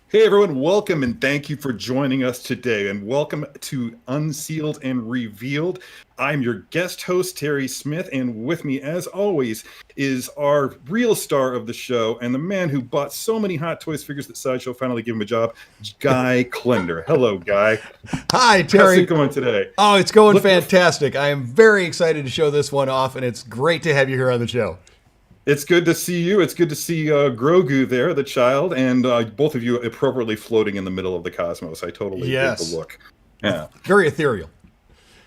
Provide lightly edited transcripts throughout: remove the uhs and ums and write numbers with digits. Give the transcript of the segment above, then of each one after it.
Hey everyone, welcome and thank you for joining us today, and welcome to Unsealed and Revealed. I'm your guest host, Terry Smith, and with me, as always, is our real star of the show and the man who bought so many Hot Toys figures that Sideshow finally gave him a job, Guy Klender. Hello, Guy. Hi, How's Terry. it going today? Oh, it's going Look, fantastic. I am very excited to show this one off, and it's great to have you here on the show. it's good to see you. It's good to see Grogu there, the child, and both of you appropriately floating in the middle of the cosmos. I totally dig the Yes. look. Yeah. Very ethereal.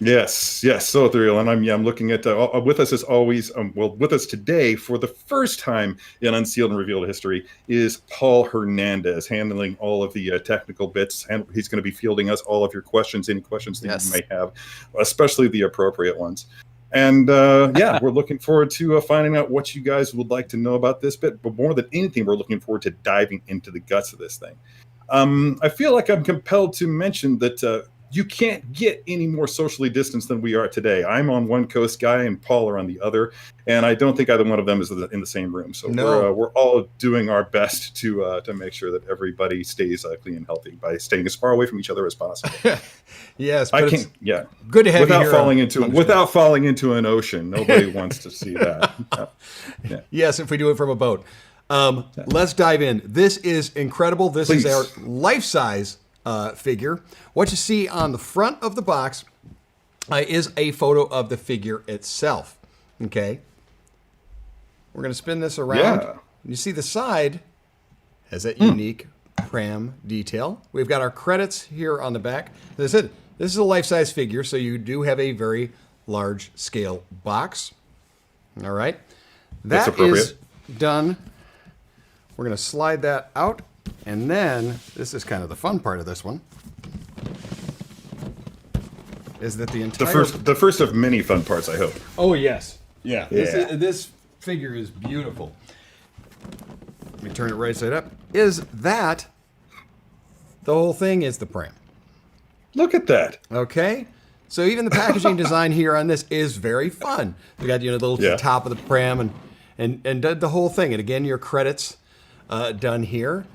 Yes, yes, so ethereal, and I'm looking at with us as always. With us today for the first time in Unsealed and Revealed history is Paul Hernandez, handling all of the technical bits, and he's going to be fielding us all of your questions, any questions that you may have, especially the appropriate ones. And yeah, we're looking forward to finding out what you guys would like to know about this bit. But more than anything, we're looking forward to diving into the guts of this thing. I feel like I'm compelled to mention that you can't get any more socially distanced than we are today. I'm on one coast, Guy, and Paul are on the other, and I don't think either one of them is in the same room. So we're all doing our best to make sure that everybody stays clean and healthy by staying as far away from each other as possible. Yes, I can't. Yeah, good to have you here. Without falling into an ocean. Nobody wants to see that. Yeah. Yes, if we do it from a boat. Let's dive in. This is incredible. This Please. is our life-size figure. What you see on the front of the box is a photo of the figure itself. Okay. We're going to spin this around. Yeah. You see the side has that unique pram detail. We've got our credits here on the back. As I said, this is a life-size figure, so you do have a very large scale box. All right. That's That appropriate. is done. We're going to slide that out. And then, this is kind of the fun part of this one, is that the entire... The first of many fun parts, I hope. Oh, yes. Yeah. Yeah. This figure is beautiful. Let me turn it right side up. Is that the whole thing is the pram. Look at that. Okay? So even the packaging design here on this is very fun. We got, the little top of the pram and did the whole thing. And again, your credits done here.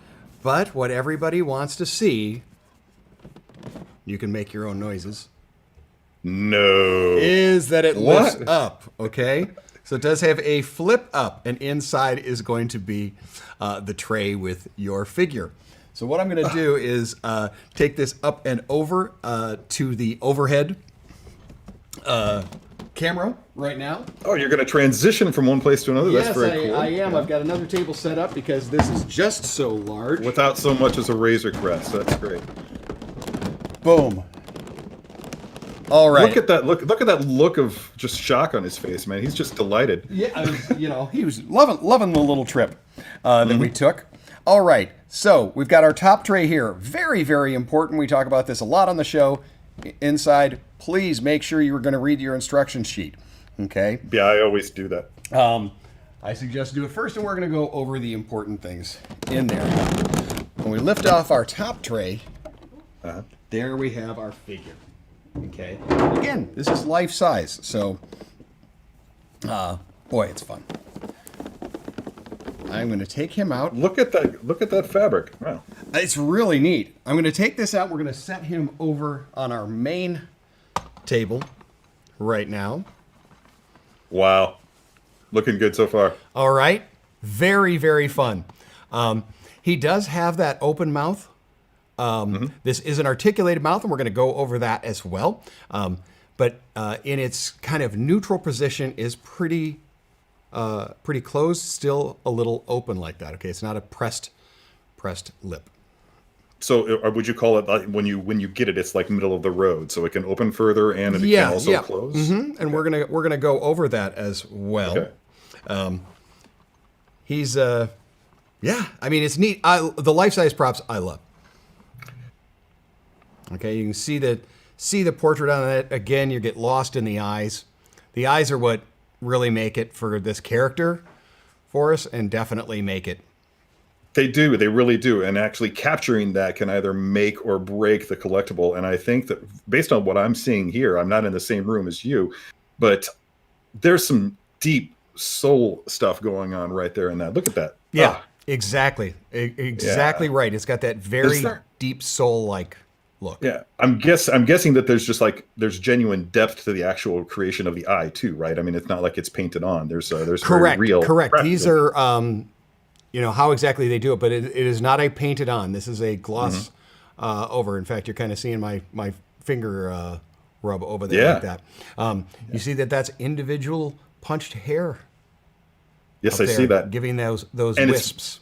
But what everybody wants to see, you can make your own noises, No. is that it lifts up, okay? So it does have a flip up, and inside is going to be the tray with your figure. So what I'm going to do is take this up and over to the overhead camera right now. Oh, you're going to transition from one place to another? Yes, That's very cool. I am. Yeah. I've got another table set up because this is just so large. Without so much as a Razor Crest. That's great. Boom. All right. Look at that look of just shock on his face, man. He's just delighted. Yeah, he was loving the little trip that we took. All right, so we've got our top tray here. Very, very important. We talk about this a lot on the show. Inside, please make sure you're going to read your instruction sheet. Okay? Yeah, I always do that. I suggest do it first, and we're going to go over the important things in there. When we lift off our top tray, there we have our figure. Okay? Again, this is life size, so boy, it's fun. I'm going to take him out. Look at that fabric. Wow. It's really neat. I'm going to take this out. We're going to set him over on our main table right now. Wow. Looking good so far. All right. Very, very fun. He does have that open mouth. This is an articulated mouth, and we're going to go over that as well. But in its kind of neutral position is pretty closed, still a little open like that. Okay, it's not a pressed lip. So would you call it when you get it, it's like middle of the road, so it can open further and it can also close? Mm-hmm. And we're gonna go over that as well. Okay. He's I mean, it's neat. The life size props I love. Okay, you can see the portrait on it. Again, you get lost in the eyes. The eyes are what really make it for this character for us, and definitely make it. They do. They really do. And actually capturing that can either make or break the collectible. And I think that based on what I'm seeing here, I'm not in the same room as you, but there's some deep soul stuff going on right there in that. Look at that. Yeah. Exactly. Exactly right. It's got that very deep soul-like look. Yeah, I'm guessing that there's just like there's genuine depth to the actual creation of the eye too, right? I mean, it's not like it's painted on. There's correct, very real. correct. These are how exactly they do it, but it is not a painted on. This is a gloss over. In fact, you're kind of seeing my finger rub over there like that. You see that's individual punched hair. Yes, I see that. Giving those and wisps.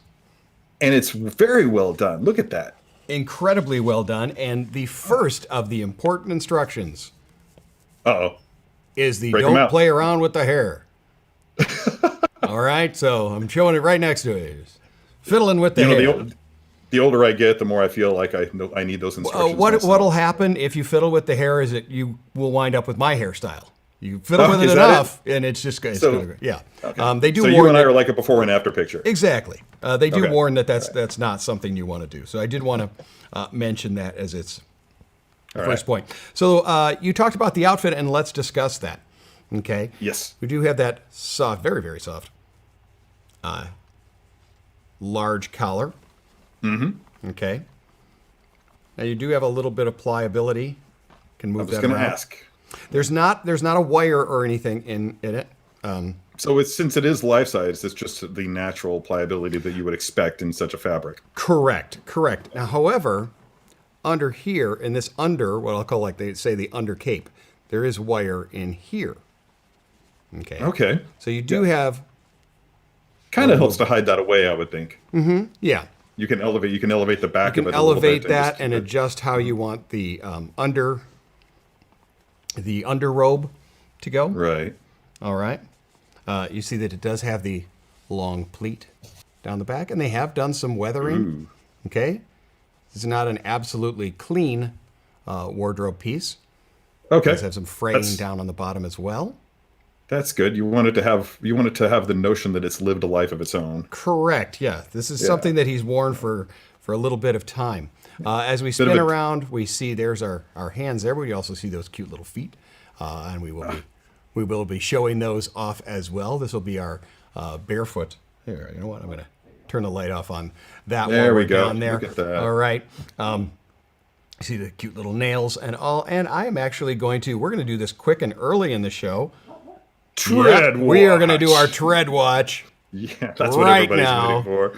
And it's very well done. Look at that. Incredibly well done. And the first of the important instructions is the don't play around with the hair. All right, so I'm showing it right next to it. Fiddling with the hair. The older I get, the more I feel like I need those instructions. What'll happen if you fiddle with the hair is that you will wind up with my hairstyle. You fiddle with it enough, and it's just going to yeah. Okay. They do. So you and I are like a before and after picture. Exactly. They do warn that that's not something you want to do. So I did want to mention that as its first point. So you talked about the outfit, and let's discuss that. Okay. Yes. We do have that soft, very very soft, large collar. Mm-hmm. Okay. Now you do have a little bit of pliability. Can move that around. I was going to ask. There's not a wire or anything in it. So since it is life size, it's just the natural pliability that you would expect in such a fabric. Correct. Now, however, under here in this what I'll call like they say the under cape, there is wire in here. Okay. So you do have. Kind of helps to hide that away, I would think. Mm-hmm. Yeah. You can elevate the back of it. You can elevate that and adjust how you want the under robe to go. Right. All right. You see that it does have the long pleat down the back, and they have done some weathering. Ooh. Okay. This is not an absolutely clean wardrobe piece. Okay. It does have some fraying down on the bottom as well. That's good. You want it to have the notion that it's lived a life of its own. Correct. Yeah. This is something that he's worn for a little bit of time. As we spin around, we see there's our hands there. We also see those cute little feet, and we will be showing those off as well. This will be our barefoot. Here, you know what? I'm going to turn the light off on that. There we go. Down there. Look at that. All right. You see the cute little nails and all. And I am actually we're going to do this quick and early in the show. Tread watch. We are going to do our tread watch. Yeah, that's what everybody's waiting for.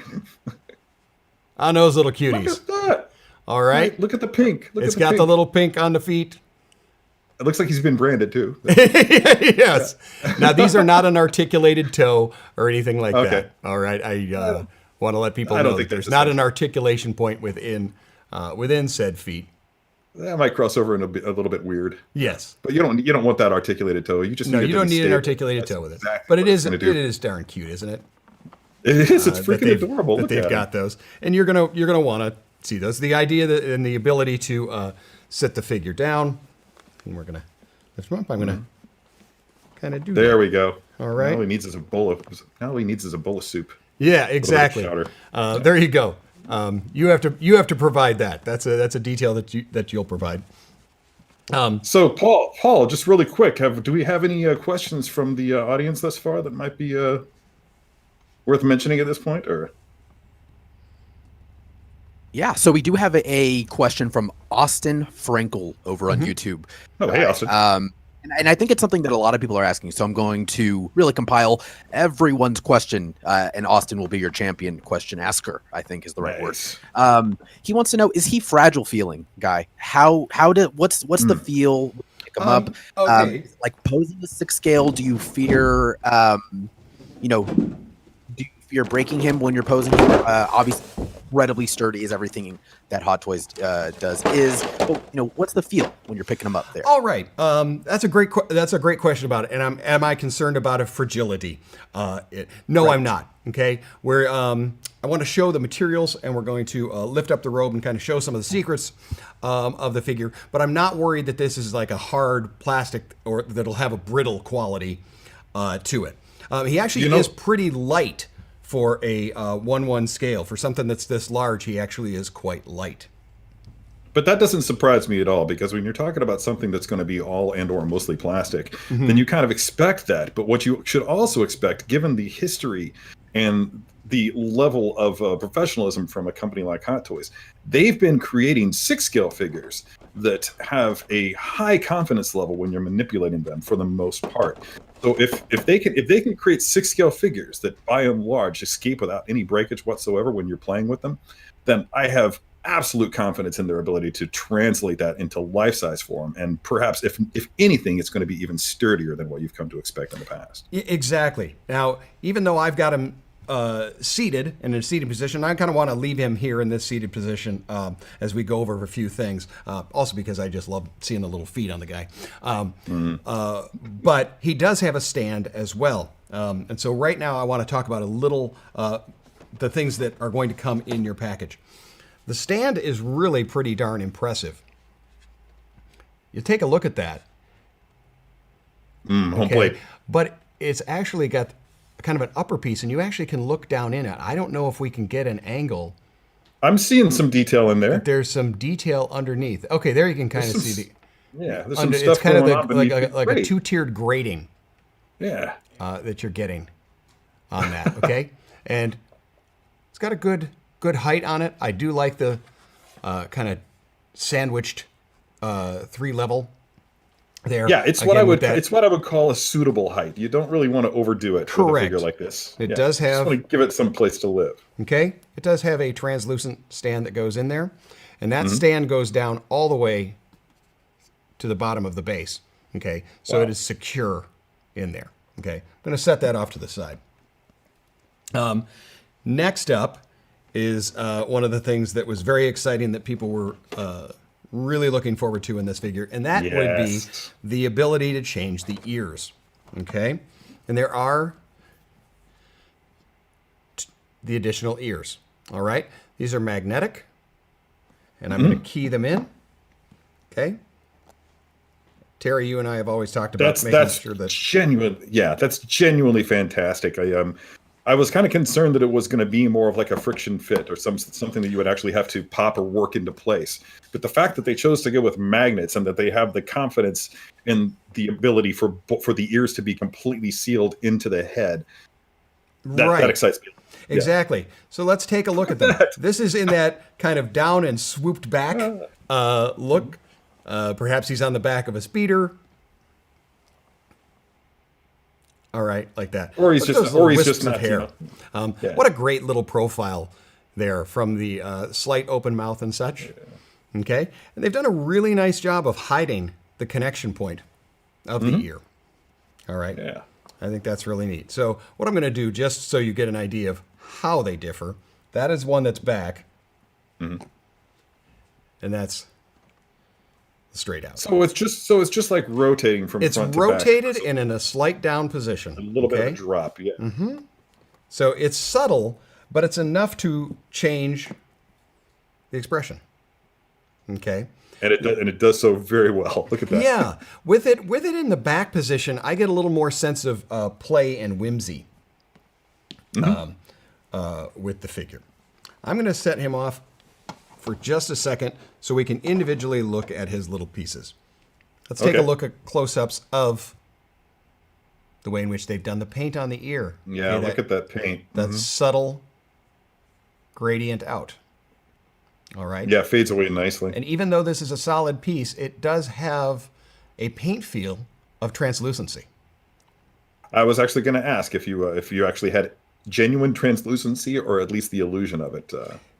On those little cuties. Look at that. All right. Look at the pink. It's got the little pink on the feet. It looks like he's been branded too. Yes. Yeah. Now these are not an articulated toe or anything like that. All right. I want to let people know that there's not an articulation point within said feet. That might cross over in a little bit weird. Yes. But you don't want that articulated toe. You just you don't need an articulated toe with it. Exactly but it is darn cute, isn't it? It is. It's freaking adorable. That they've got those, and you're gonna want to see those. The idea and the ability to sit the figure down, and we're gonna lift them up. I'm gonna kind of do. There we go. All right. All he needs is a bowl of soup. Yeah, exactly. There you go. You have to provide that. That's a detail that you'll provide. So Paul, just really quick, do we have any questions from the audience thus far that might be worth mentioning at this point, or? Yeah, so we do have a question from Austin Frankel over on YouTube. Oh, hey, Austin. And I think it's something that a lot of people are asking, so I'm going to really compile everyone's question, and Austin will be your champion question asker, I think is the right word. He wants to know, is he fragile feeling, Guy? What's the feel? Pick him up. Okay. Like posing the 6 scale, do you fear, you're breaking him when you're posing him? Obviously, incredibly sturdy as everything that Hot Toys does is. But, what's the feel when you're picking him up there? All right, that's a great question about it. And am I concerned about a fragility? No, I'm not. Okay, I want to show the materials, and we're going to lift up the robe and kind of show some of the secrets of the figure. But I'm not worried that this is like a hard plastic or that'll have a brittle quality to it. He actually is pretty light. For a 1/1 scale, for something that's this large, he actually is quite light. But that doesn't surprise me at all, because when you're talking about something that's going to be all and or mostly plastic, then you kind of expect that. But what you should also expect, given the history and the level of professionalism from a company like Hot Toys. They've been creating 6-scale figures that have a high confidence level when you're manipulating them for the most part. So if they can create 6-scale figures that by and large escape without any breakage whatsoever when you're playing with them, then I have absolute confidence in their ability to translate that into life-size form. And perhaps, if anything, it's going to be even sturdier than what you've come to expect in the past. Exactly. Now, even though I've got him seated in a seated position, I kind of want to leave him here in this seated position as we go over a few things. Also because I just love seeing the little feet on the guy. But he does have a stand as well. And so right now I want to talk about a little the things that are going to come in your package. The stand is really pretty darn impressive. You take a look at that. Home plate. But it's actually got kind of an upper piece, and you actually can look down in it. I don't know if we can get an angle. I'm seeing some detail in there. There's some detail underneath. Okay, there you can kind of see the... Yeah, there's some stuff it's kind going of like a two-tiered grading. Yeah. That you're getting on that, okay? And it's got a good height on it. I do like the kind of sandwiched 3-level there. Yeah, it's what I would call a suitable height. You don't really want to overdo it with a figure like this. It does have... Just want to give it some place to live. Okay, it does have a translucent stand that goes in there, and that stand goes down all the way to the bottom of the base. Okay, so it is secure in there. Okay, I'm going to set that off to the side. Next up is one of the things that was very exciting that people were really looking forward to in this figure, and that would be the ability to change the ears. Okay, and there are the additional ears. All right, these are magnetic, and I'm going to key them in. Okay. Terry, you and I have always talked about making sure that that's genuinely fantastic. I was kind of concerned that it was going to be more of like a friction fit or something that you would actually have to pop or work into place. But the fact that they chose to go with magnets and that they have the confidence in the ability for the ears to be completely sealed into the head, that excites me. Exactly. Yeah. So let's take a look at that. This is in that kind of down and swooped back look. Perhaps he's on the back of a speeder. All right, like that. Or he's just not hair. What a great little profile there from the slight open mouth and such. Yeah. Okay, and they've done a really nice job of hiding the connection point of the ear. All right. Yeah. I think that's really neat. So what I'm going to do, just so you get an idea of how they differ, that is one that's back, and that's straight out. So it's just like rotating from front to back. It's rotated and in a slight down position. A little bit of a drop, yeah. So it's subtle, but it's enough to change the expression. Okay. And it does so very well. Look at that. Yeah, with it in the back position, I get a little more sense of play and whimsy with the figure. I'm going to set him off for just a second so we can individually look at his little pieces. Let's take a look at close-ups of the way in which they've done the paint on the ear. Yeah, look at that paint. That subtle gradient out. All right. Yeah, fades away nicely. And even though this is a solid piece, it does have a paint feel of translucency. I was actually going to ask if you actually had genuine translucency or at least the illusion of it.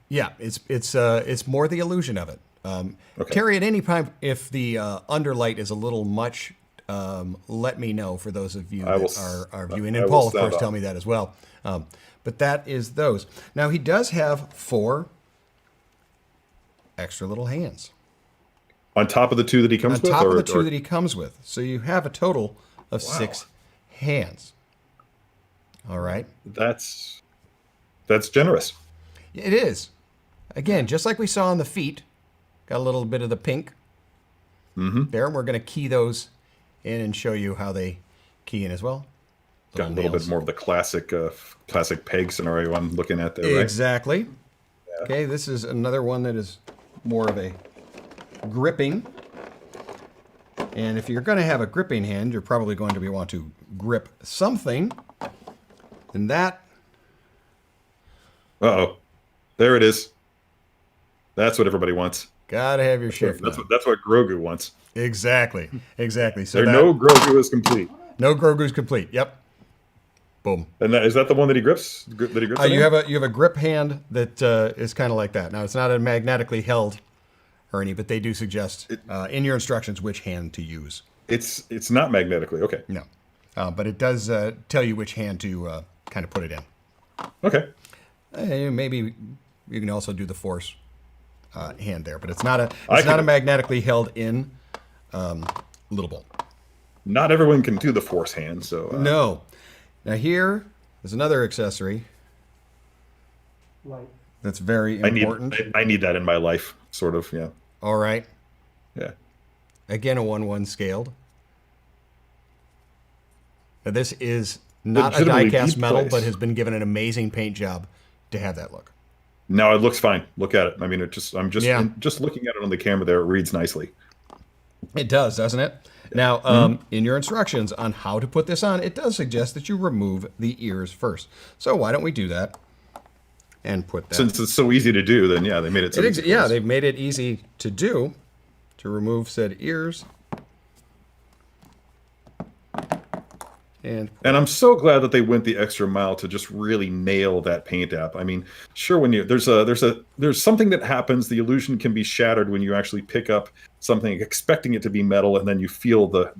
Yeah, it's more the illusion of it. Terry, at any time, if the underlight is a little much, let me know for those of you that are viewing. And Paul, of course, tell me that as well. But that is those. Now, he does have 4 extra little hands. On top of the 2 that he comes with? On top of the 2 that he comes with. So you have a total of 6 hands. All right? That's generous. It is. Again, just like we saw on the feet, got a little bit of the pink there, and we're going to key those in and show you how they key in as well. Got a little bit more of the classic peg scenario I'm looking at there, right? Exactly. Yeah. Okay, this is another one that is more of a gripping. And if you're going to have a gripping hand, you're probably going to want to grip something. And that Uh-oh. There it is. That's what everybody wants. Gotta have your shift. That's what Grogu wants. Exactly. So No Grogu is complete. No Grogu's complete. Yep. Boom. And is that the one that he grips? You have a grip hand that is kind of like that. Now it's not a magnetically held, Ernie, but they do suggest in your instructions which hand to use. It's not magnetically. Okay. No, but it does tell you which hand to kind of put it in. Okay. Maybe you can also do the force hand there, but it's not a magnetically held in little bolt. Not everyone can do the force hand, so no. Now here is another accessory that's very important. I need that in my life, sort of. Yeah. All right. Yeah. Again, a 1/1 scaled. Now this is not a die-cast metal, but has been given an amazing paint job to have that look. No, it looks fine. Look at it. I mean, I'm just looking at it on the camera there. It reads nicely. It does, doesn't it? Now, in your instructions on how to put this on, it does suggest that you remove the ears first. So why don't we do that and put that? Since it's so easy to do, then yeah, they made it so easy. Yeah, they've made it easy to do, to remove said ears. And I'm so glad that they went the extra mile to just really nail that paint app. I mean, sure, when there's something that happens, the illusion can be shattered when you actually pick up something expecting it to be metal, and then you feel the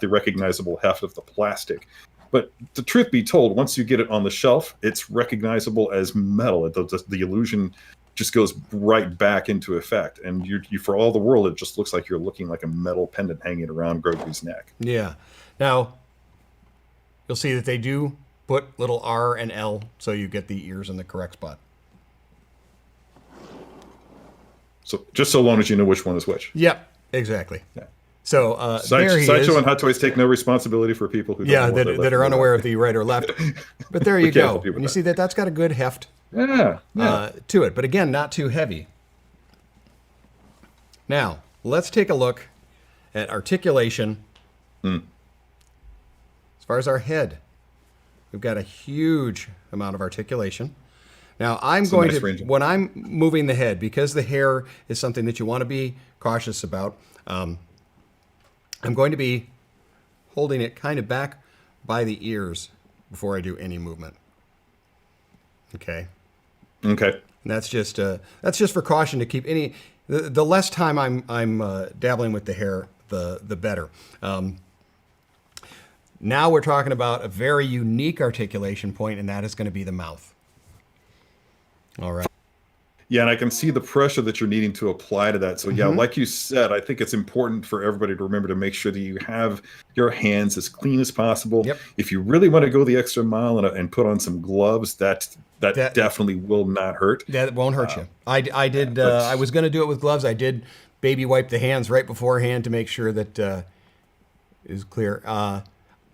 recognizable heft of the plastic. But the truth be told, once you get it on the shelf, it's recognizable as metal. The illusion just goes right back into effect, and you for all the world, it just looks like you're looking like a metal pendant hanging around Grogu's neck. Yeah. Now, you'll see that they do put little R and L so you get the ears in the correct spot. So just so long as you know which one is which. Yep, exactly. Yeah. So there he is. Sideshow and Hot Toys take no responsibility for people who don't know that are unaware of the right or left. But there you go. And you see that's got a good heft to it. But again, not too heavy. Now, let's take a look at articulation. As far as our head, we've got a huge amount of articulation. Now, when I'm moving the head, because the hair is something that you want to be cautious about, I'm going to be holding it kind of back by the ears before I do any movement. Okay. Okay. And that's just for caution to keep any. The less time I'm dabbling with the hair, the better. Now we're talking about a very unique articulation point, and that is going to be the mouth. All right. Yeah, and I can see the pressure that you're needing to apply to that. So yeah, like you said, I think it's important for everybody to remember to make sure that you have your hands as clean as possible. Yep. If you really want to go the extra mile and put on some gloves, that definitely will not hurt. That won't hurt you. I did. I was going to do it with gloves. I did baby wipe the hands right beforehand to make sure that it is clear.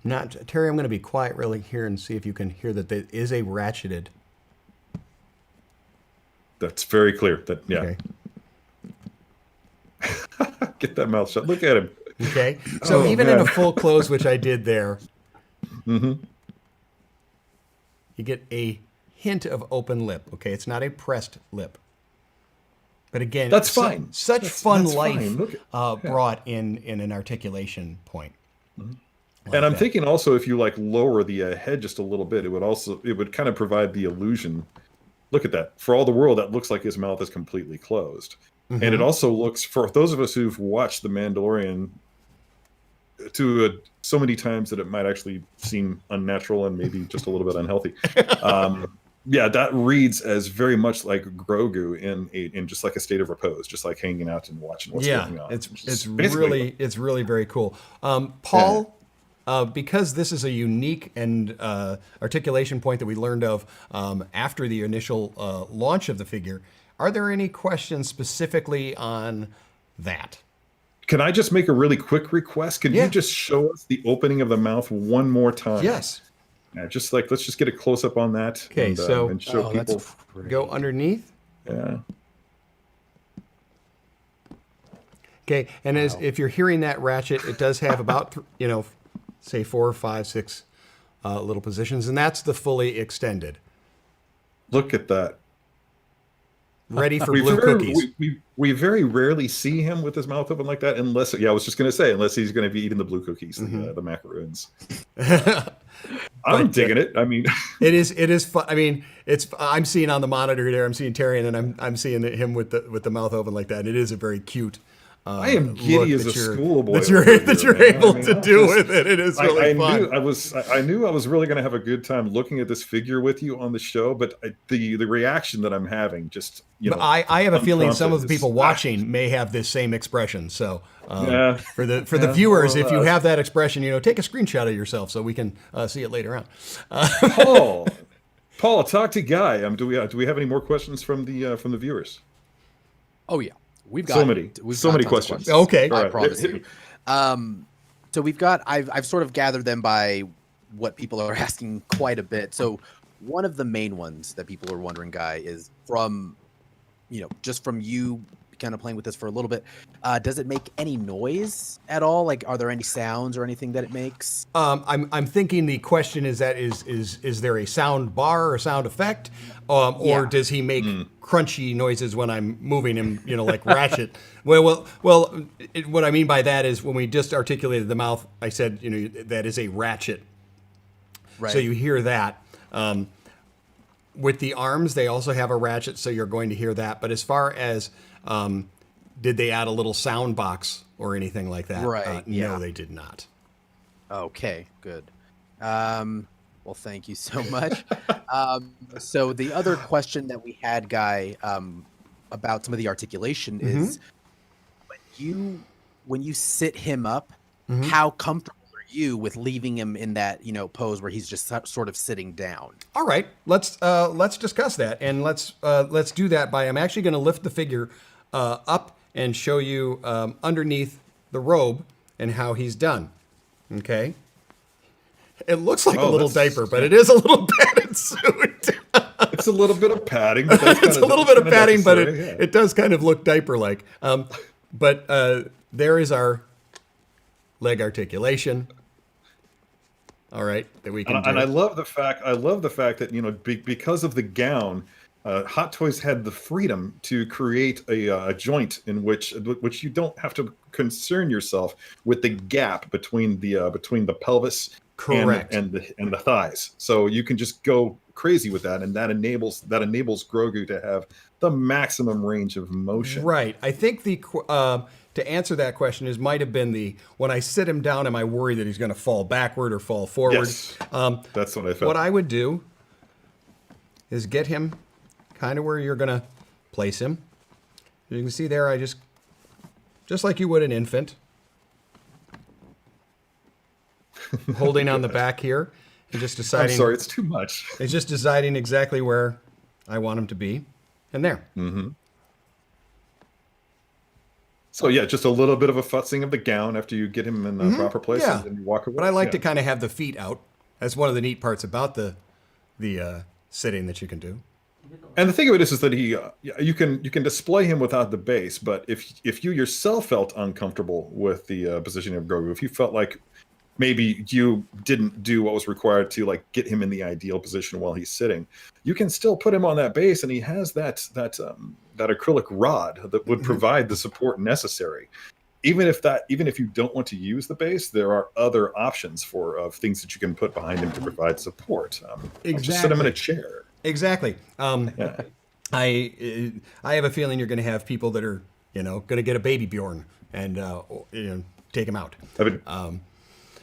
Terry, I'm going to be quiet really here and see if you can hear that there is a ratcheted. That's very clear. Okay. Get that mouth shut. Look at him. Okay. So even in a full close, which I did there, you get a hint of open lip. Okay. It's not a pressed lip. But again, that's fine. Such fun life brought in an articulation point. And I'm thinking also if you lower the head just a little bit, it would kind of provide the illusion. Look at that. For all the world, that looks like his mouth is completely closed. And it also looks, for those of us who've watched The Mandalorian so many times that it might actually seem unnatural and maybe just a little bit unhealthy. Yeah, that reads as very much like Grogu in just like a state of repose, just like hanging out and watching what's going on. It's really very cool. Paul, because this is a unique and articulation point that we learned of after the initial launch of the figure, are there any questions specifically on that? Can I just make a really quick request? Can you just show us the opening of the mouth one more time? Yes. Yeah, let's just get a close up on that. Okay, and show people. Go underneath. Yeah. Okay, and if you're hearing that ratchet, it does have about say 4, 5, 6 little positions, and that's the fully extended. Look at that. ready for we blue very, cookies. we very rarely see him with his mouth open like that, unless I was just going to say, unless he's going to be eating the blue cookies, the macaroons. I'm digging it. I mean, it is fun. I mean, I'm seeing on the monitor there. I'm seeing Terry, and then I'm seeing him with the mouth open like that. It is a very cute. I am giddy as a schoolboy that you're able to do with it. It is really fun. I knew I was really going to have a good time looking at this figure with you on the show, but the reaction that I'm having, just I have a feeling some of the people watching may have this same expression. So for the viewers, if you have that expression, take a screenshot of yourself so we can see it later on. Paul, talk to Guy. Do we have any more questions from the viewers? Oh yeah. We've got so many questions. Okay, I promise you. So I've sort of gathered them by what people are asking quite a bit. So one of the main ones that people are wondering, Guy, is from you kind of playing with this for a little bit. Does it make any noise at all? Like, are there any sounds or anything that it makes? I'm thinking the question is there a sound bar or sound effect, or does he make crunchy noises when I'm moving him, like Ratchet? Well, what I mean by that is when we just articulated the mouth, I said, that is a ratchet. Right. So you hear that. With the arms, they also have a ratchet, so you're going to hear that. But as far as did they add a little sound box or anything like that? Right. No, they did not. Okay, good. Well, thank you so much. So the other question that we had, Guy, about some of the articulation is when you sit him up, how comfortable are you with leaving him in that pose where he's just sort of sitting down? All right, let's discuss that, and let's do that by I'm actually going to lift the figure up and show you underneath the robe and how he's done. Okay. It looks like a little diaper, but it is a little padded suit. It's a little bit of padding. But it's a little bit of padding, but it does kind of look diaper-like. But there is our leg articulation. All right, that we can do. And I love the fact that because of the gown, Hot Toys had the freedom to create a joint in which you don't have to concern yourself with the gap between the pelvis. Correct. And the thighs. So you can just go crazy with that, and that enables Grogu to have the maximum range of motion. Right. I think to answer that question might have been when I sit him down, am I worried that he's going to fall backward or fall forward? Yes. That's what I felt. What I would do is get him kind of where you're going to place him. You can see there, I just like you would an infant. Holding on the back here and just deciding. I'm sorry, it's too much. It's just deciding exactly where I want him to be, and there. Mm-hmm. So yeah, just a little bit of a futzing of the gown after you get him in the proper place, and then you walk away. But I like to kind of have the feet out. That's one of the neat parts about the sitting that you can do. And the thing of it is that you can display him without the base, but if you yourself felt uncomfortable with the positioning of Grogu, if you felt like maybe you didn't do what was required to get him in the ideal position while he's sitting, you can still put him on that base, and he has that acrylic rod that would provide the support necessary. Even if you don't want to use the base, there are other options of things that you can put behind him to provide support. Exactly. Just sit him in a chair. Exactly. I have a feeling you're going to have people that are going to get a baby Bjorn and take him out.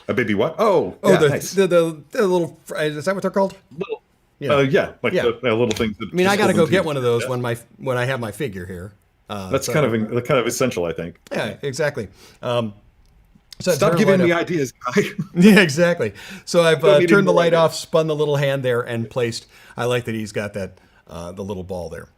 A baby what? Oh, yeah, nice. the little, is that what they're called? Little, the little things. That I got to go get one of those when I have my figure here. That's kind of essential, I think. Yeah, exactly. So stop giving me ideas, Guy. Yeah, exactly. So I've turned the light off, spun the little hand there, and placed. I like that he's got that the little ball there.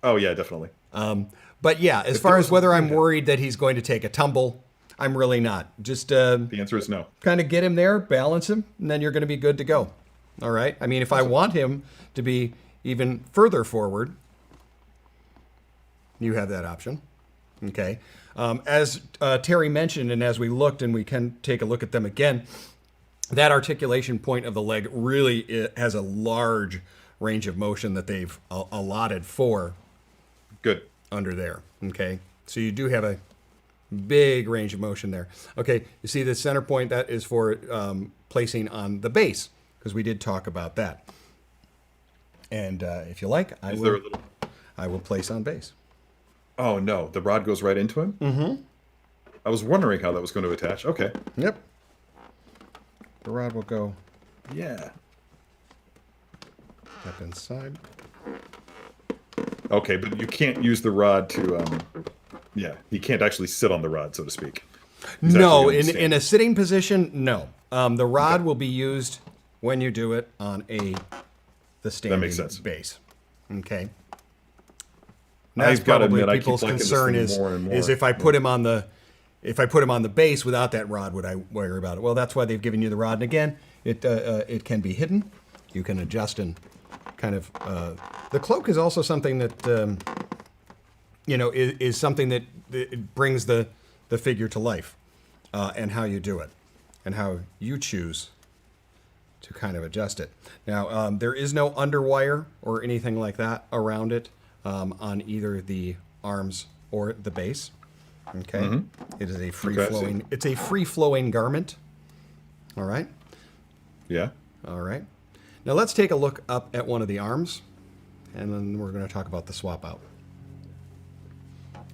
Oh yeah, definitely. But yeah, as far as whether I'm worried that he's going to take a tumble, I'm really not. Just the answer is no. Kind of get him there, balance him, and then you're going to be good to go. All right. I mean, if I want him to be even further forward, you have that option. Okay. As Terry mentioned, and as we looked, and we can take a look at them again, that articulation point of the leg really has a large range of motion that they've allotted for Good. under there. Okay, so you do have a big range of motion there. Okay, you see the center point, that is for placing on the base, because we did talk about that. And if you like, I will place on base. Oh no, the rod goes right into him? Mm-hmm. I was wondering how that was going to attach. Okay. Yep. The rod will go Yeah. up inside. Okay, but you can't use the rod to, he can't actually sit on the rod, so to speak. No, in a sitting position, no. The rod will be used when you do it on the standing base. Okay. That's I've got to probably admit, people's I keep liking this concern thing more and more. is if I put him on the base without that rod, would I worry about it? Well, that's why they've given you the rod. And again, it can be hidden. You can adjust and kind of. The cloak is also something that is something that it brings the figure to life, and how you do it, and how you choose to kind of adjust it. Now, there is no underwire or anything like that around it on either the arms or the base. Okay, It is a free-flowing. It's a free-flowing garment. All right. Yeah. All right. Now let's take a look up at one of the arms, and then we're going to talk about the swap out.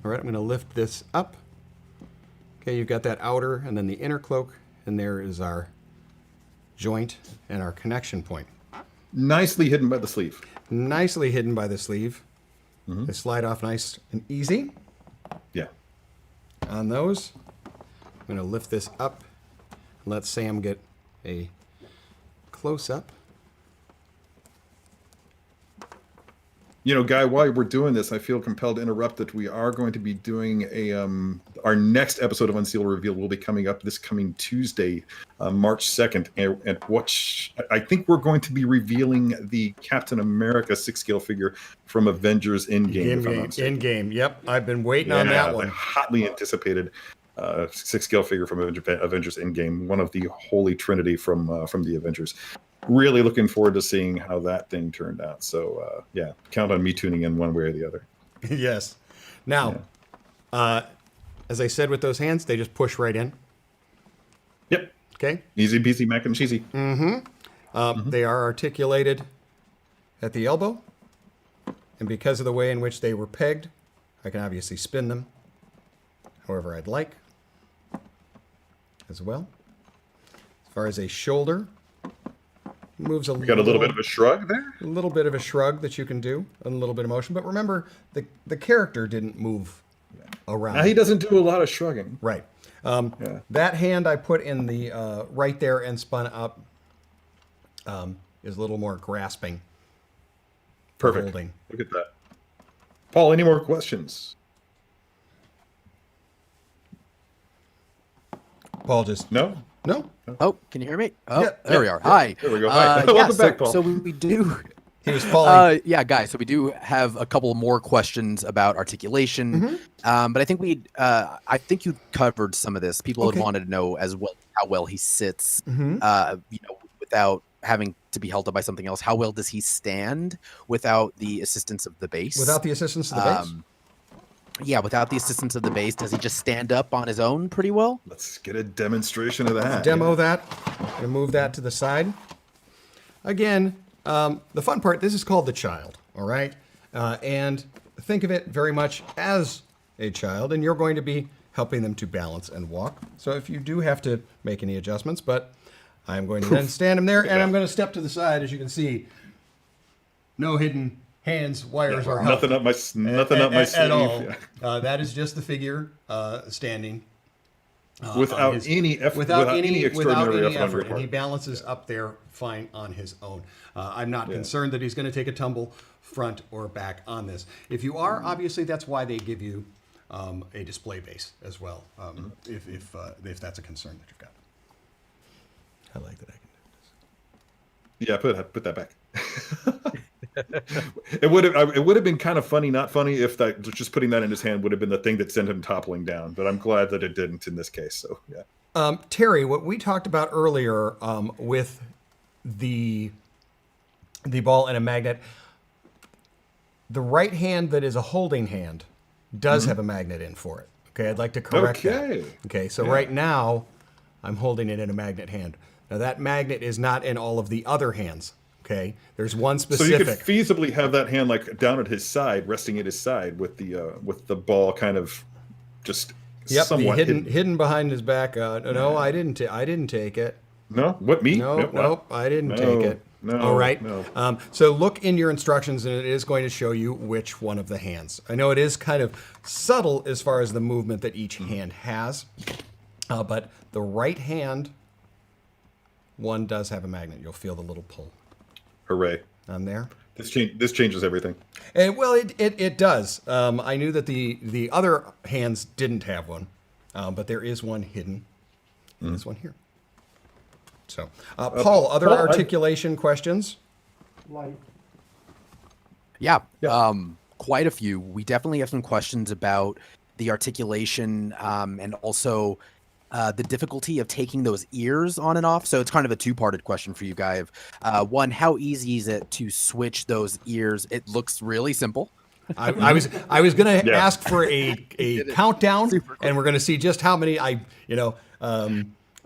All right, I'm going to lift this up. Okay, you've got that outer and then the inner cloak, and there is our joint and our connection point. Nicely hidden by the sleeve. Nicely hidden by the sleeve. They slide off nice and easy. Yeah. On those, I'm going to lift this up and let Sam get a close-up. You know, Guy, while we're doing this, I feel compelled to interrupt that we are going to be doing our next episode of Unseal and Reveal will be coming up this coming Tuesday, March 2nd, at which I think we're going to be revealing the Captain America 6-scale figure from Avengers Endgame. Endgame, yep. I've been waiting on that one. The hotly anticipated 6-scale figure from Avengers Endgame, one of the holy trinity from the Avengers. Really looking forward to seeing how that thing turned out. So, count on me tuning in one way or the other. Yes. Now, as I said with those hands, they just push right in. Yep. Okay. Easy peasy, mac and cheesy. They are articulated at the elbow. And because of the way in which they were pegged, I can obviously spin them however I'd like as well. As far as a shoulder, moves a little. Got a little bit of a shrug there? A little bit of a shrug that you can do, and a little bit of motion. But remember, the character didn't move around. Now, he doesn't do a lot of shrugging. Right. That hand I put in the right there and spun up is a little more grasping. Perfect. Holding. Look at that. Paul, any more questions? Paul just... No? No? Oh, can you hear me? Oh, Yeah, there we are. Hi. There we go. Hi. Welcome back, Paul. So we do. He was falling. Guys. So we do have a couple more questions about articulation, but I think I think you covered some of this. People had wanted to know as well how well he sits, without having to be held up by something else. How well does he stand without the assistance of the base? Without the assistance of the base? Yeah, without the assistance of the base, does he just stand up on his own pretty well? Let's get a demonstration of that. Let's demo that and move that to the side. Again, the fun part, this is called the child, all right? And think of it very much as a child, and you're going to be helping them to balance and walk. So if you do have to make any adjustments, but I'm going to then stand him there, and I'm going to step to the side, as you can see. No hidden hands, wires, or help. Nothing up my sleeve. At all. Yeah. That is just the figure standing. Without any extraordinary effort. And he balances up there fine on his own. I'm not concerned that he's going to take a tumble front or back on this. If you are, obviously that's why they give you a display base as well, if that's a concern that you've got. I like that I can do this. Yeah, put that back. It would have been kind of funny, not funny, if that just putting that in his hand would have been the thing that sent him toppling down. But I'm glad that it didn't in this case. So yeah. Terry, what we talked about earlier with the the ball and a magnet. The right hand that is a holding hand does have a magnet in for it. Okay, I'd like to correct that. Okay, so right now I'm holding it in a magnet hand. Now that magnet is not in all of the other hands. Okay, there's one specific. So you could feasibly have that hand like down at his side, resting at his side with the ball kind of just somewhat hidden behind his back. No, I didn't take it. No, what me? Nope, I didn't take it. No, all right. No. So look in your instructions, and it is going to show you which one of the hands. I know it is kind of subtle as far as the movement that each hand has, but the right hand one does have a magnet. You'll feel the little pull. Hooray! On there. This changes everything. Well, it does. I knew that the other hands didn't have one, but there is one hidden. And this one here. So, Paul, other articulation questions? Yeah, quite a few. We definitely have some questions about the articulation and also the difficulty of taking those ears on and off. So it's kind of a two-parted question for you, Guy. One, how easy is it to switch those ears? It looks really simple. I was going to ask for a countdown, and we're going to see just how many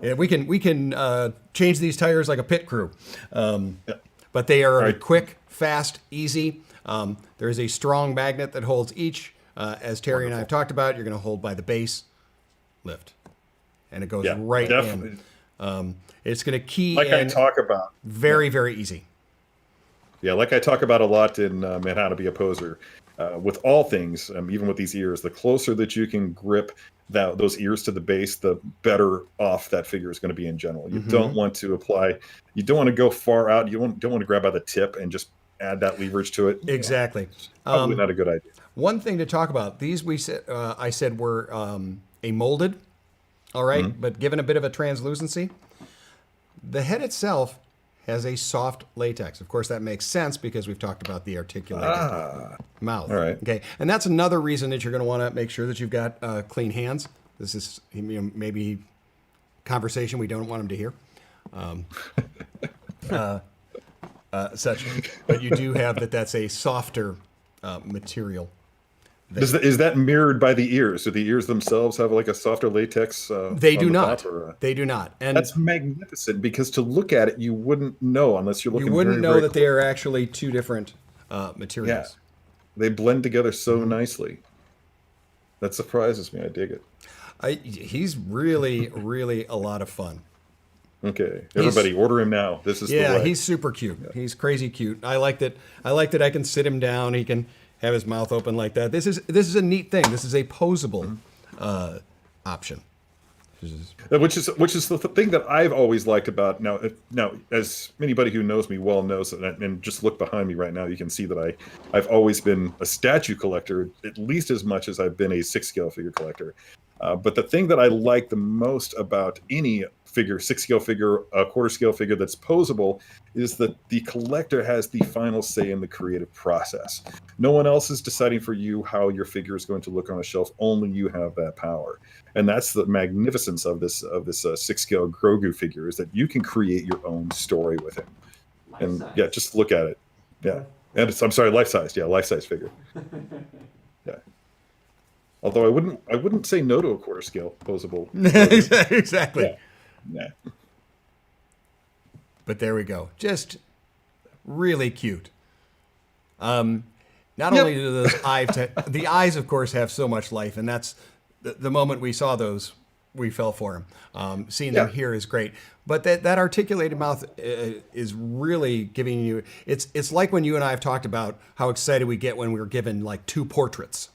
we can change these tires like a pit crew. But they are quick, fast, easy. There is a strong magnet that holds each. As Terry and I have talked about, you're going to hold by the base, lift. And it goes right in. It's going to key like in. I talk about. Very, very easy. Yeah, like I talk about a lot in Man How to Be a Poser. With all things, even with these ears, the closer that you can grip those ears to the base, the better off that figure is going to be in general. You don't want to apply. You don't want to go far out. You don't want to grab by the tip and just add that leverage to it. Exactly. Probably not a good idea. One thing to talk about. These I said were a molded. All right, but given a bit of a translucency, the head itself has a soft latex. Of course, that makes sense because we've talked about the articulated mouth. All right. Okay, and that's another reason that you're going to want to make sure that you've got clean hands. This is maybe conversation we don't want them to hear. But you do have that's a softer material. Is that mirrored by the ears? Do the ears themselves have like a softer latex? They do not. They do not. And that's magnificent because to look at it, you wouldn't know unless you're looking. You wouldn't very, know very that they are actually two different materials. Yeah, they blend together so nicely. That surprises me. I dig it. He's really, really a lot of fun. Okay, everybody, order him now. This is the way. He's super cute. Yeah. He's crazy cute. I like that. I can sit him down. He can have his mouth open like that. This is a neat thing. This is a posable option. Which is the thing that I've always liked about now. As anybody who knows me well knows, and just look behind me right now, you can see that I've always been a statue collector at least as much as I've been a 6-scale figure collector. But the thing that I like the most about any figure, 6-scale figure, a quarter-scale figure that's posable, is that the collector has the final say in the creative process. No one else is deciding for you how your figure is going to look on a shelf. Only you have that power, and that's the magnificence of this 6-scale Grogu figure, is that you can create your own story with him. And just look at it. Yeah, and I'm sorry, life-size. Yeah, life-size figure. Yeah. Although I wouldn't say no to a quarter-scale posable. Exactly. Yeah. But there we go. Just really cute. Not only do those the eyes, of course, have so much life, and that's the moment we saw those, we fell for them. Seeing them here is great. But that articulated mouth is really giving you. It's like when you and I have talked about how excited we get when we were given like 2 portraits.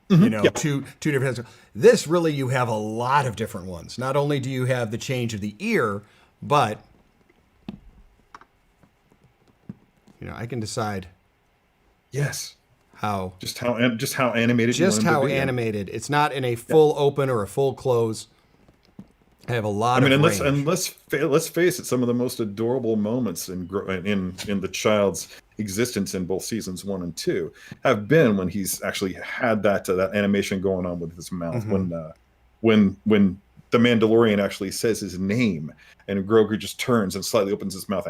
Two different. This really, you have a lot of different ones. Not only do you have the change of the ear, but I can decide. Yes. How animated. Just how animated. It's not in a full open or a full close. I have a lot of range. Let's face it. Some of the most adorable moments in the child's existence in both seasons 1 and 2 have been when he's actually had that animation going on with his mouth. When the Mandalorian actually says his name and Grogu just turns and slightly opens his mouth.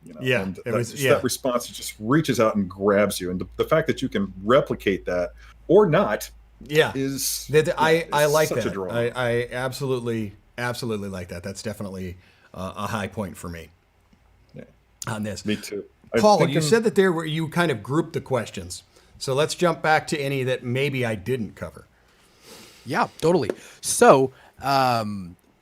You know, Yeah, and it was, that response just reaches out and grabs you, and the fact that you can replicate that or not, is I like such that. a draw. I absolutely like that. That's definitely a high point for me on this. Me too. Paul, you said that you kind of grouped the questions. So let's jump back to any that maybe I didn't cover. Yeah, totally. So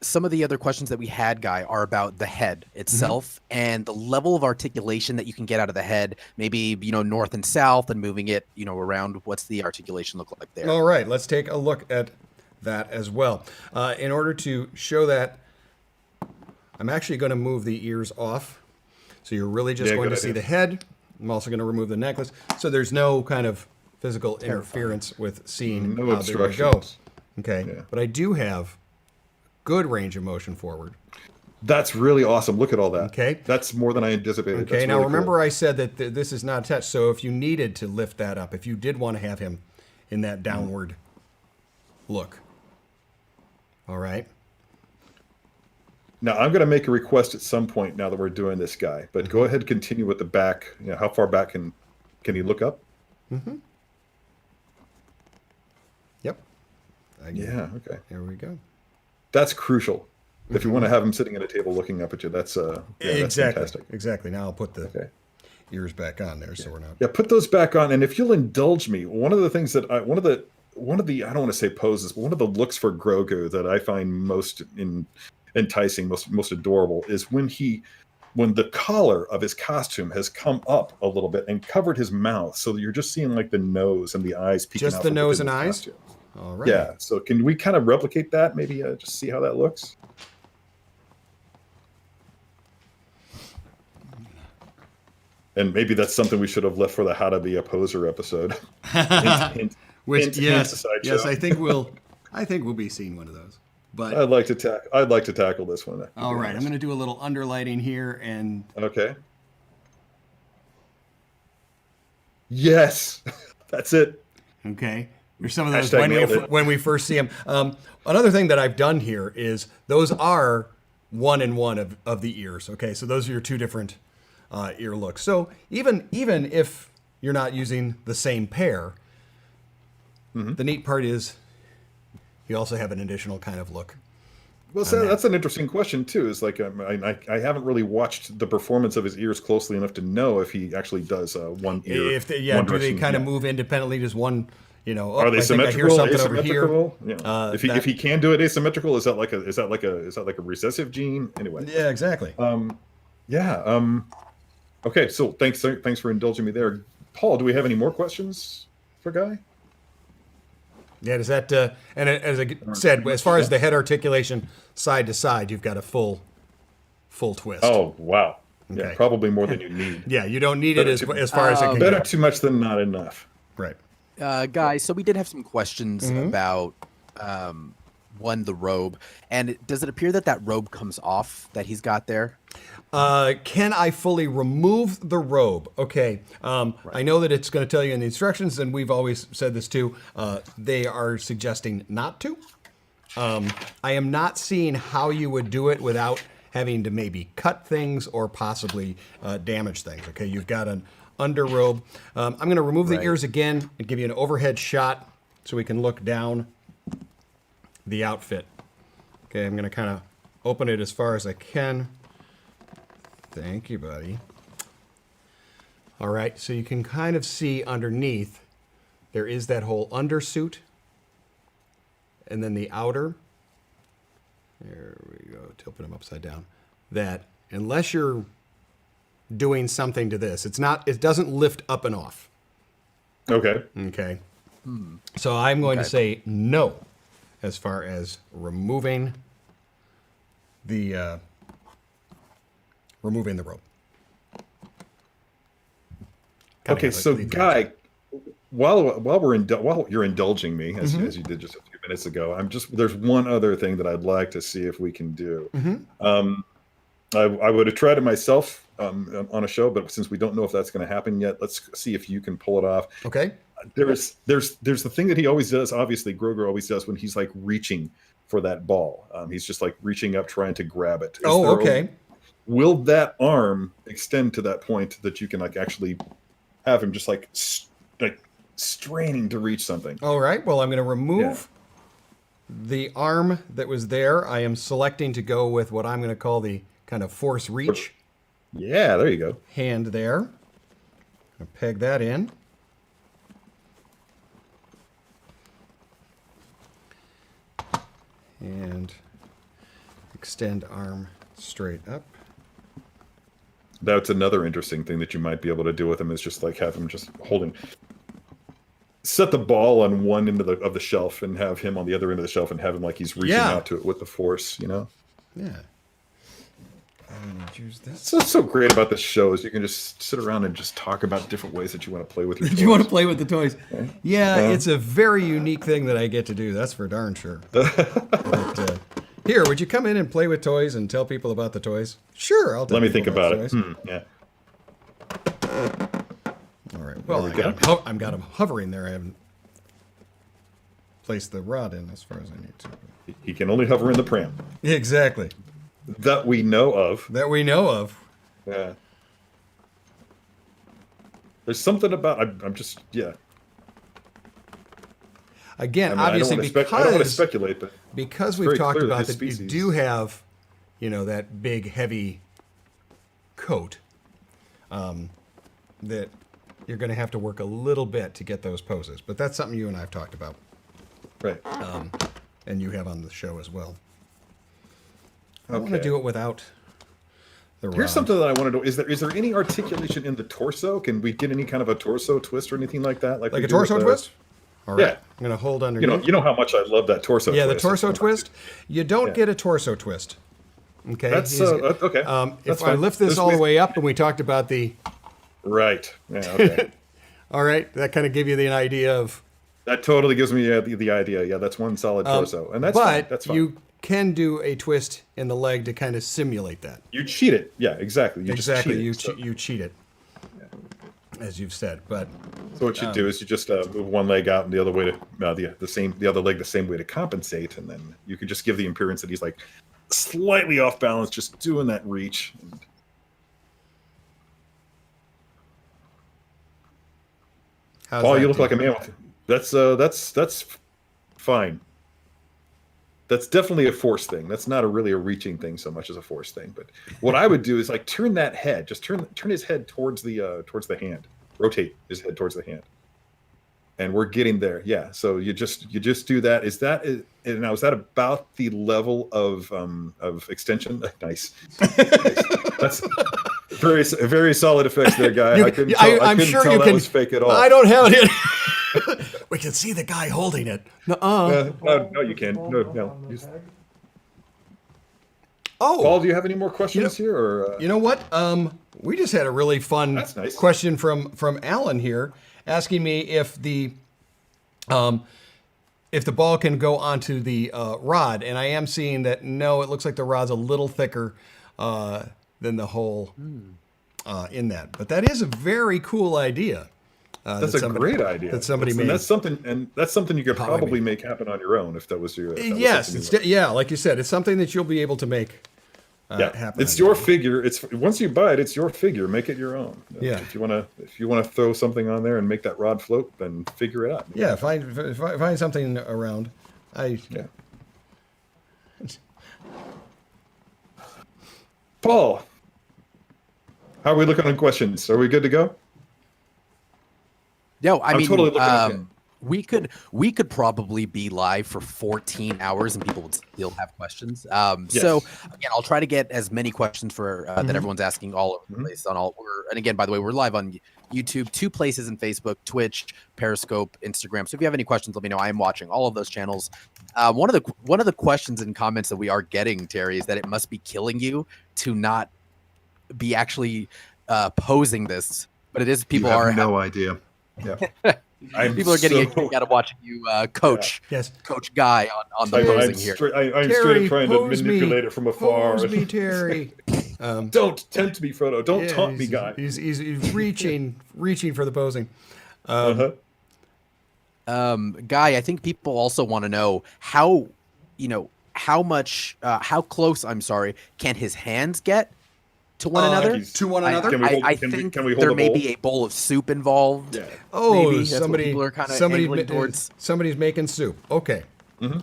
some of the other questions that we had, Guy, are about the head itself and the level of articulation that you can get out of the head, maybe, north and south and moving it, around. What's the articulation look like there? All right, let's take a look at that as well. In order to show that, I'm actually going to move the ears off. So you're really just going to see the head. I'm also going to remove the necklace. So there's no kind of physical interference with seeing how they're going to go. Okay, but I do have good range of motion forward. That's really awesome. Look at all that. Okay. That's more than I anticipated. Okay, That's now really remember cool. I said that this is not attached. So if you needed to lift that up, if you did want to have him in that downward look. All right. Now, I'm going to make a request at some point now that we're doing this, Guy, but go ahead and continue with the back. How far back can he look up? Mm-hmm. Yep. Yeah, okay. There we go. That's crucial. If you want to have him sitting at a table looking up at you, that's fantastic. Exactly. Now I'll put the ears back on there, so we're not. Yeah, put those back on. And if you'll indulge me, one of the things that one of the I don't want to say poses, but one of the looks for Grogu that I find most enticing, most adorable, is when the collar of his costume has come up a little bit and covered his mouth, so that you're just seeing like the nose and the eyes peeking out. Just the nose and eyes? Costume. All right. Yeah. So can we kind of replicate that? Maybe just see how that looks. And maybe that's something we should have left for the How to Be a Poser episode. Yes, I think we'll be seeing one of those. But I'd like to tackle this one. All right, I'm going to do a little underlighting here and. Okay. Yes, that's it. Okay. There's some of those Hashtag when we first see them. Another thing that I've done here is those are 1 and 1 of the ears. Okay, so those are your two different ear looks. So even if you're not using the same pair, the neat part is you also have an additional kind of look. Well, so that's an interesting question too. Is like I haven't really watched the performance of his ears closely enough to know if he actually does one ear. Do they kind of move independently? Does one, are they symmetrical? Asymmetrical? Yeah. If he can do it asymmetrical, is that like a recessive gene? Anyway. Yeah, exactly. Okay, so thanks for indulging me there, Paul. Do we have any more questions for Guy? Yeah, does that and as I said, as far as the head articulation side to side, you've got a full twist. Oh wow! Okay. Yeah, probably more than you need. Yeah, you don't need it as far as it can better go. Too much than not enough. Right. Guys, so we did have some questions about the robe, and does it appear that robe comes off that he's got there? Can I fully remove the robe? Okay. I know that it's going to tell you in the instructions, and we've always said this too. They are suggesting not to. I am not seeing how you would do it without having to maybe cut things or possibly damage things. Okay, you've got an underrobe. I'm going to remove the ears again and give you an overhead shot so we can look down the outfit. Okay, I'm going to kind of open it as far as I can. Thank you, buddy. All right, so you can kind of see underneath, there is that whole undersuit, and then the outer. There we go, tilting them upside down. That, unless you're doing something to this, it doesn't lift up and off. Okay. Okay. So I'm going to say no as far as removing the rope. Okay, so Guy, while you're indulging me as you did just a few minutes ago, there's one other thing that I'd like to see if we can do. I would have tried it myself on a show, but since we don't know if that's going to happen yet, let's see if you can pull it off. Okay. There's the thing that he always does. Obviously, Grogu always does when he's like reaching for that ball. He's just like reaching up, trying to grab it. Okay. will that arm extend to that point that you can like actually have him just like straining to reach something? All right. Well, I'm going to remove the arm that was there. I am selecting to go with what I'm going to call the kind of force reach Yeah, there you go. hand there. I'll peg that in. And extend arm straight up. That's another interesting thing that you might be able to do with him is just like have him just holding. Set the ball on one end of the shelf and have him on the other end of the shelf and have him like he's reaching out to it with the force, you know? Yeah. I'm going to use this. So great about this show is you can just sit around and just talk about different ways that you want to play with your toys. You want to play with the toys? Okay. Yeah, it's a very unique thing that I get to do. That's for darn sure. But, here, would you come in and play with toys and tell people about the toys? Sure, I'll tell Let me people think about the it. toys. Yeah. All right. Well, There we I've got him hovering there. I haven't placed the rod in as far as I need to. He can only hover in the pram. Exactly. That we know of. That we know of. Yeah. There's something about I'm just Again, I mean, obviously, I don't want to speculate, but because we've very talked clear that about his that, you species- do have, that big, heavy coat that you're going to have to work a little bit to get those poses. But that's something you and I have talked about, right. and you have on the show as well. I want to Okay. do it without the rod. Here's something that I want to know: is there any articulation in the torso? Can we get any kind of a torso twist or anything like that? Like we a do torso with twist? All right. Yeah. I'm going to hold underneath. You know how much I love that torso. Yeah, twist. the torso twist. You don't Yeah. get a torso twist. Okay. That's He's- okay. If That's I fine. lift this There's all the ways- way up, and we talked about the. Right. Yeah. Okay. All right, that kind of give you the idea of. That totally gives me the idea. Yeah, that's one solid torso, and that's fine. But That's fine. you can do a twist in the leg to kind of simulate that. You cheat it. Yeah, exactly. You Exactly, just cheat it. you cheat it, as you've said. But So what you do is you just move one leg out and the other way to the other leg the same way to compensate, and then you can just give the appearance that he's like slightly off balance, just doing that reach. how's Paul, that you look do? like a man with that's fine. That's definitely a force thing. That's not really a reaching thing so much as a force thing. But what I would do is like turn that head, just turn his head towards the hand, rotate his head towards the hand, and we're getting there. Yeah. So you just do that. Now is that about the level of extension? Nice. That's very solid effects there, Guy. I couldn't tell, I'm sure tell you that can. was fake at all. I don't have it. We can see the guy holding it. No, you can. No. Oh, Paul, do you have any more questions here? Or you know what? We just had a really fun That's nice. question from Alan here, asking me if the ball can go onto the rod, and I am seeing that no, it looks like the rod's a little thicker than the hole in that. But that is a very cool idea. that's a great idea. That somebody made. That's something you could probably make happen on your own if that was your. If that was Yes, something you yeah, like you said, it's something that you'll be able to make happen. it's on your own. figure. It's once you buy it, it's your figure. Make it your own. Yeah. If you wanna throw something on there and make that rod float, then figure it out. Yeah, if I find something around, Yeah. Paul, how are we looking on questions? Are we good to go? No, I I'm mean, totally looking at it. we could probably be live for 14 hours and people would still have questions. Yes. So again, I'll try to get as many questions for that everyone's asking all over the place on all. And again, by the way, we're live on YouTube, 2 places in Facebook, Twitch, Periscope, Instagram. So if you have any questions, let me know. I am watching all of those channels. One of the questions and comments that we are getting, Terry, is that it must be killing you to not be actually posing this, but it is. People you have are no idea. Yeah. people are getting a kick out of watching you coach yes. Coach Guy on the posing here. I'm Terry, straight up trying to pose me. manipulate it from afar. Pose me, Terry. Don't tempt me, Frodo. Don't taunt me, Guy. He's reaching for the posing. Uh-huh. Guy, I think people also want to know how close, I'm sorry, can his hands get to one another. To one another. I think there may be a bowl of soup involved. Yeah. Oh, maybe. That's what people are kind of angling towards. Somebody's making soup. Okay. Mm-hmm.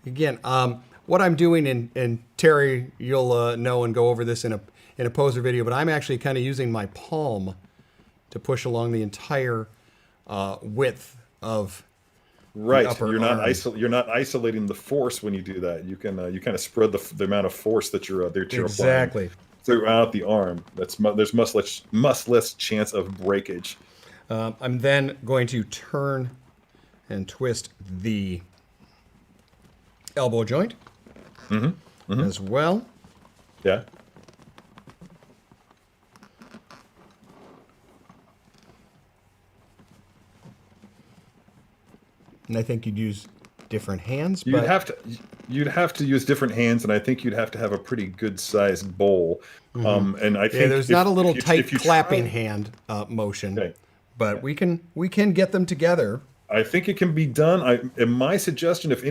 Again, what I'm doing, and Terry, you'll know and go over this in a poser video, but I'm actually kind of using my palm to push along the entire width of Right, the upper you're not arm. isolating the force when you do that. You can you kind of spread the amount of force that you're Exactly. applying throughout the arm. There's much less chance of breakage. I'm then going to turn and twist the elbow joint as well. Yeah. And I think you'd use different hands. You'd have to use different hands, and I think you'd have to have a pretty good sized bowl. And I think there's not a little tight clapping hand motion, Okay. but we can get them together. I think it can be done. And my suggestion, if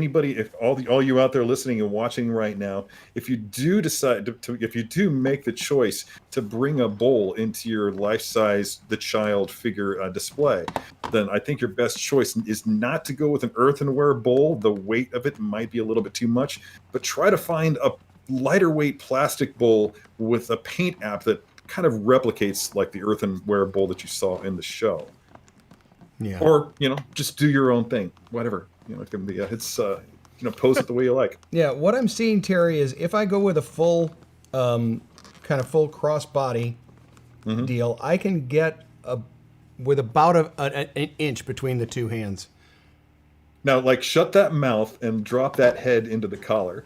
all you out there listening and watching right now, if you do decide if you do make the choice to bring a bowl into your life-size the child figure display, then I think your best choice is not to go with an earthenware bowl. The weight of it might be a little bit too much, but try to find a lighter weight plastic bowl with a paint app that kind of replicates like the earthenware bowl that you saw in the show. Yeah. Or, just do your own thing. Whatever. It can be, pose it the way you like. Yeah, what I'm seeing, Terry, is if I go with a full, kind of full crossbody deal, I can get with about an inch between the two hands. Now, shut that mouth and drop that head into the collar.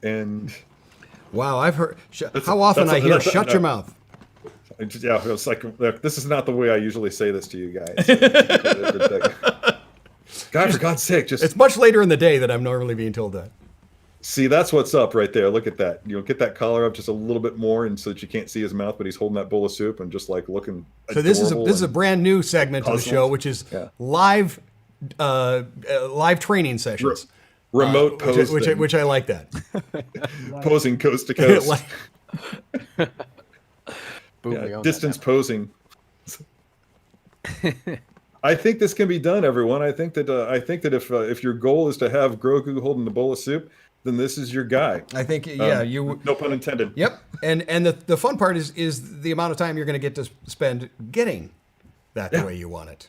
And... Wow, I've heard... How often I hear, shut your mouth. Yeah, it's like, this is not the way I usually say this to you guys. God, for God's sake, just... It's much later in the day that I'm normally being told that. See, that's what's up right there. Look at that. Get that collar up just a little bit more, and so that you can't see his mouth, but he's holding that bowl of soup and just looking. So this is a brand new segment of the show, which is live training sessions, remote pose, which I like that. Posing coast to coast. Distance that posing. I think this can be done, everyone. I think that if your goal is to have Grogu holding the bowl of soup, then this is your guy. I think you. No pun intended. Yep, and the fun part is the amount of time you're going to get to spend getting that the way you want it.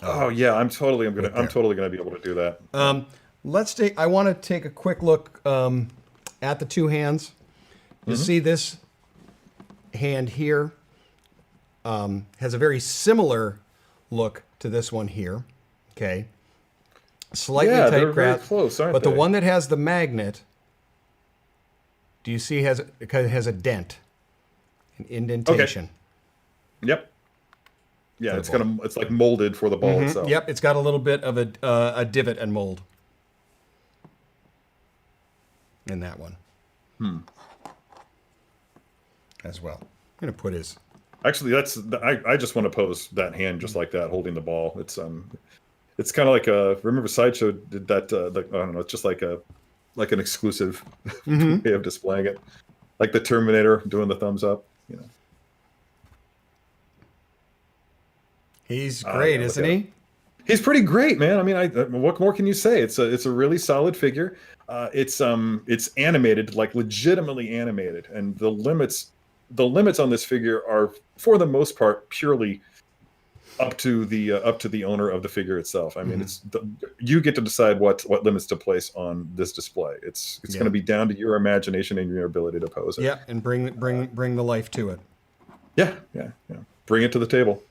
I'm totally gonna be able to do that. I want to take a quick look at the two hands. You see this hand here has a very similar look to this one here. Okay, slightly tight they're grasp, very close, aren't but they? the one that has the magnet, do you see has a dent, an indentation? Okay. Yep. Yeah, it's like molded for the ball itself. Yep, it's got a little bit of a divot and mold in that one. As well. I'm gonna put his. Actually, I just want to pose that hand just like that, holding the ball. It's kind of like remember Sideshow did that. I don't know. It's just like an exclusive way of displaying it, like the Terminator doing the thumbs up. He's great, isn't he? He's pretty great, man. I mean, what more can you say? It's a really solid figure. It's animated, like legitimately animated, and the limits on this figure are, for the most part, purely up to the owner of the figure itself. I mean, you get to decide what limits to place on this display. It's going to be down to your imagination and your ability to pose it. Yeah, and bring the life to it. Yeah. Bring it to the table,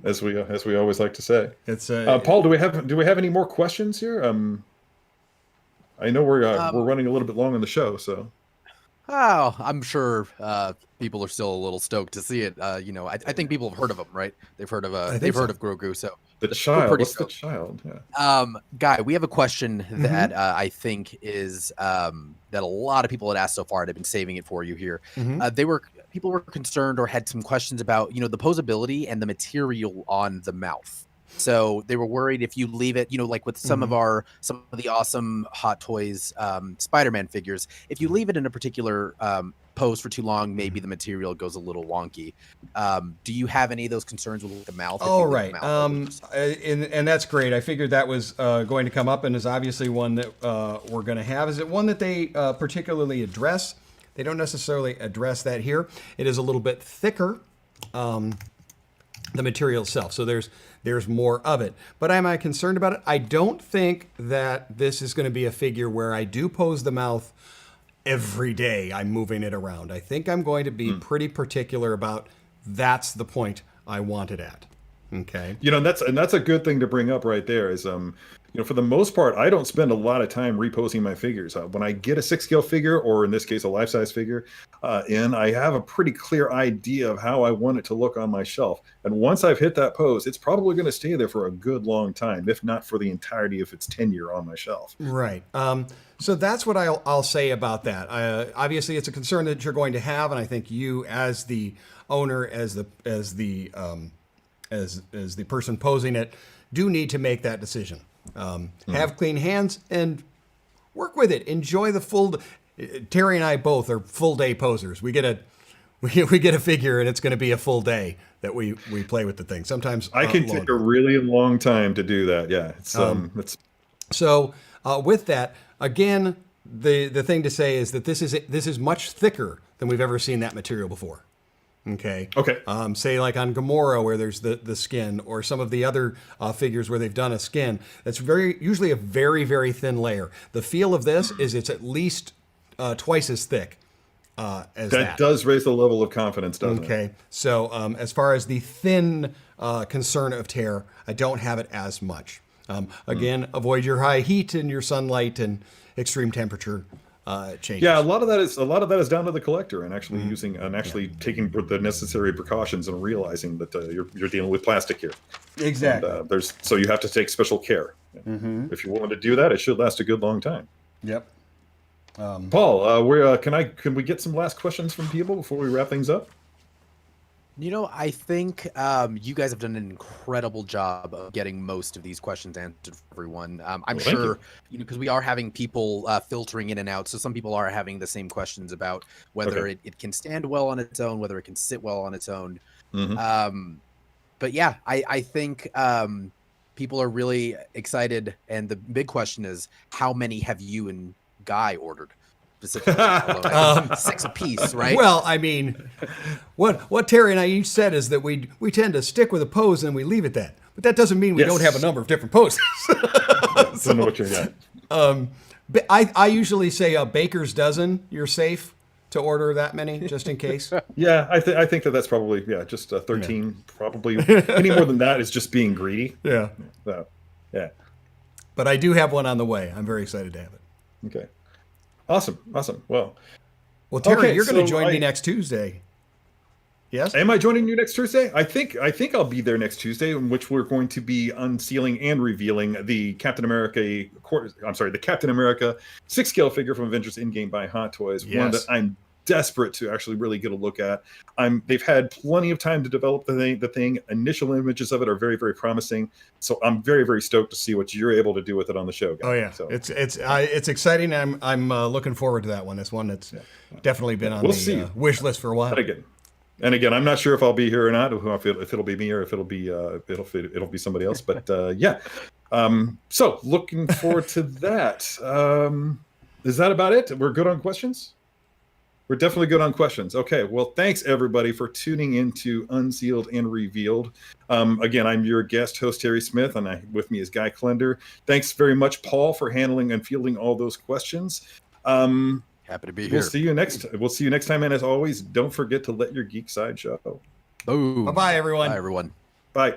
as we always like to say. It's Paul. Do we have any more questions here? I know we're running a little bit long on the show, so. Oh, I'm sure people are still a little stoked to see it. I think people have heard of him, right? They've heard of Grogu. So the child. What's the child? Yeah. Guy, we have a question that I think is that a lot of people had asked so far, and I've been saving it for you here. People were concerned or had some questions about the posability and the material on the mouth. So they were worried if you leave it, like with some of the awesome Hot Toys Spider-Man figures, if you leave it in a particular pose for too long, maybe the material goes a little wonky. Do you have any of those concerns with the mouth? Oh, right. And that's great. I figured that was going to come up, and is obviously one that we're going to have. Is it one that they particularly address? They don't necessarily address that here. It is a little bit thicker, the material itself. So there's more of it. But am I concerned about it? I don't think that this is going to be a figure where I do pose the mouth every day. I'm moving it around. I think I'm going to be pretty particular about that's the point I want it at. Okay. That's a good thing to bring up right there is, for the most part, I don't spend a lot of time reposing my figures. When I get a 6-scale figure, or in this case, a life-size figure, I have a pretty clear idea of how I want it to look on my shelf. And once I've hit that pose, it's probably going to stay there for a good long time, if not for the entirety of its tenure on my shelf. Right. So that's what I'll say about that. Obviously, it's a concern that you're going to have, and I think you, as the owner, as the person posing it, do need to make that decision. Have clean hands and work with it. Enjoy the full. Terry and I both are full day posers. We get a figure, and it's going to be a full day that we play with the thing. Sometimes I can take a really long time to do that. Yeah, it's so with that. Again, the thing to say is that this is much thicker than we've ever seen that material before. Okay. Say like on Gamora, where there's the skin, or some of the other figures where they've done a skin. That's usually a very, very thin layer. The feel of this is it's at least twice as thick as that. That does raise the level of confidence, doesn't it? Okay. So as far as the thin concern of tear, I don't have it as much. Again, avoid your high heat and your sunlight and extreme temperature changes. Yeah, a lot of that is down to the collector and actually taking the necessary precautions and realizing that you're dealing with plastic here. Exactly. And, so you have to take special care. If you're willing to do that, it should last a good long time. Yep. Paul, can we get some last questions from people before we wrap things up? I think you guys have done an incredible job of getting most of these questions answered for everyone. I'm sure, because we are having people filtering in and out. So some people are having the same questions about whether it can stand well on its own, whether it can sit well on its own. But yeah, I think people are really excited. And the big question is, how many have you and Guy ordered? Specifically, 6 apiece, right? Well, I mean, what Terry and I each said is that we tend to stick with a pose and we leave it that. But that doesn't mean we don't have a number of different poses. Don't know what you got. I usually say a baker's dozen. You're safe to order that many, just in case. Yeah, I think that's probably just 13. Yeah. Probably any more than that is just being greedy. Yeah. So, yeah. But I do have one on the way. I'm very excited to have it. Okay. Awesome. Well, Terry, you're going to join me next Tuesday. Yes. Am I joining you next Tuesday? I think I'll be there next Tuesday, in which we're going to be unsealing and revealing the Captain America 6-scale figure from Avengers Endgame by Hot Toys. Yes. One that I'm desperate to actually really get a look at. They've had plenty of time to develop the thing. Initial images of it are very, very promising. So I'm very, very stoked to see what you're able to do with it on the show, guys. Oh yeah, so it's exciting. I'm looking forward to that one. It's one that's definitely been on the wish list for a while. And again, I'm not sure if I'll be here or not. If it'll be me or if it'll be somebody else. But yeah. So looking forward to that. Is that about it? We're good on questions? We're definitely good on questions. Okay, well, thanks everybody for tuning into Unsealed and Revealed. Again, I'm your guest host, Terry Smith, and with me is Guy Klender. Thanks very much, Paul, for handling and fielding all those questions. Happy to be here. We'll see you next time, and as always, don't forget to let your geek side show. Boom. Bye-bye, everyone. Bye, everyone. Bye.